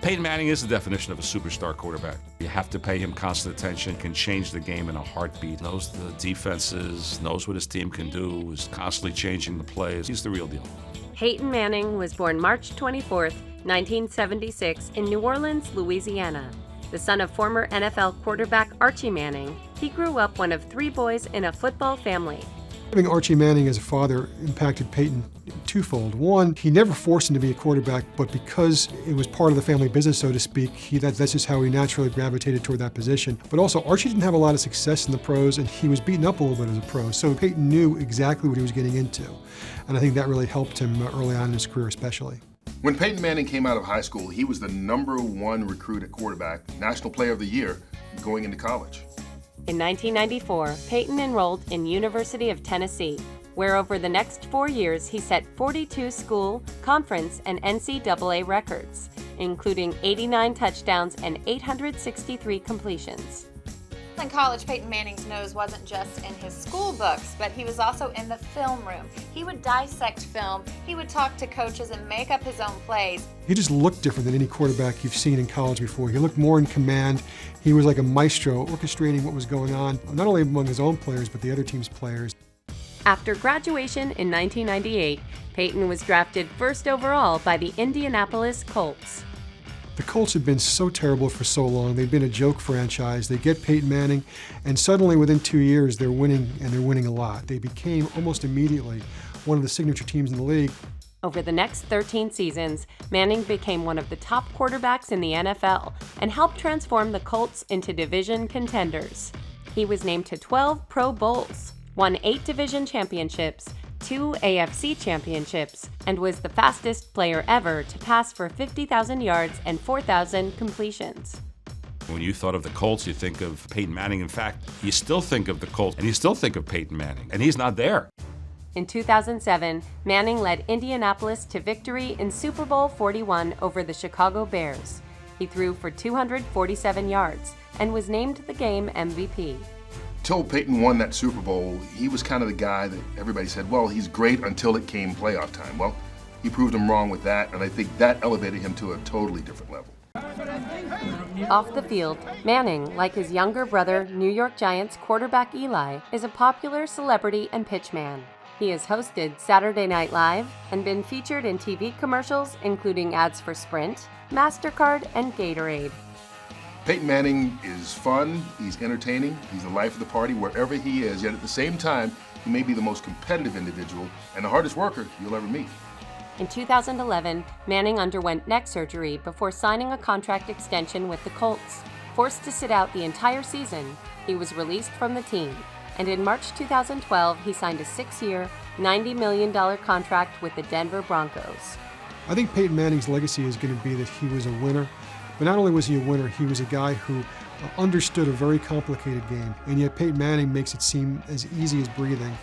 Peyton Manning is the definition of a superstar quarterback. You have to pay him constant attention, can change the game in a heartbeat, knows the defenses, knows what his team can do, is constantly changing the plays. He's the real deal. Peyton Manning was born March 24, 1976, in New Orleans, Louisiana. The son of former NFL quarterback Archie Manning, he grew up one of 3 boys in a football family. Having Archie Manning as a father impacted Peyton twofold. One, he never forced him to be a quarterback, but because it was part of the family business, so to speak, that's just how he naturally gravitated toward that position. But also, Archie didn't have a lot of success in the pros, and he was beaten up a little bit as a pro, so Peyton knew exactly what he was getting into. And I think that really helped him early on in his career especially. When Peyton Manning came out of high school, he was the #1 recruit at quarterback, National Player of the Year, going into college. In 1994, Peyton enrolled in University of Tennessee, where over the next 4 years he set 42 school, conference, and NCAA records, including 89 touchdowns and 863 completions. In college, Peyton Manning's nose wasn't just in his school books, but he was also in the film room. He would dissect film, he would talk to coaches and make up his own plays. He just looked different than any quarterback you've seen in college before. He looked more in command. He was like a maestro, orchestrating what was going on, not only among his own players, but the other team's players. After graduation in 1998, Peyton was drafted first overall by the Indianapolis Colts. The Colts had been so terrible for so long. They'd been a joke franchise. They get Peyton Manning, and suddenly within 2 years, they're winning, and they're winning a lot. They became almost immediately one of the signature teams in the league. Over the next 13 seasons, Manning became one of the top quarterbacks in the NFL and helped transform the Colts into division contenders. He was named to 12 Pro Bowls, won 8 division championships, 2 AFC championships, and was the fastest player ever to pass for 50,000 yards and 4,000 completions. When you thought of the Colts, you think of Peyton Manning. In fact, you still think of the Colts, and you still think of Peyton Manning, and he's not there. In 2007, Manning led Indianapolis to victory in Super Bowl 41 over the Chicago Bears. He threw for 247 yards and was named the game MVP. Till Peyton won that Super Bowl, he was kind of the guy that everybody said, well, he's great until it came playoff time. Well, he proved them wrong with that, and I think that elevated him to a totally different level. Off the field, Manning, like his younger brother, New York Giants quarterback Eli, is a popular celebrity and pitchman. He has hosted Saturday Night Live and been featured in TV commercials, including ads for Sprint, MasterCard, and Gatorade. Peyton Manning is fun, he's entertaining, he's the life of the party wherever he is, yet at the same time, he may be the most competitive individual and the hardest worker you'll ever meet. In 2011, Manning underwent neck surgery before signing a contract extension with the Colts. Forced to sit out the entire season, he was released from the team, and in March 2012, he signed a 6-year, $90 million contract with the Denver Broncos. I think Peyton Manning's legacy is going to be that he was a winner. But not only was he a winner, he was a guy who understood a very complicated game. And yet Peyton Manning makes it seem as easy as breathing.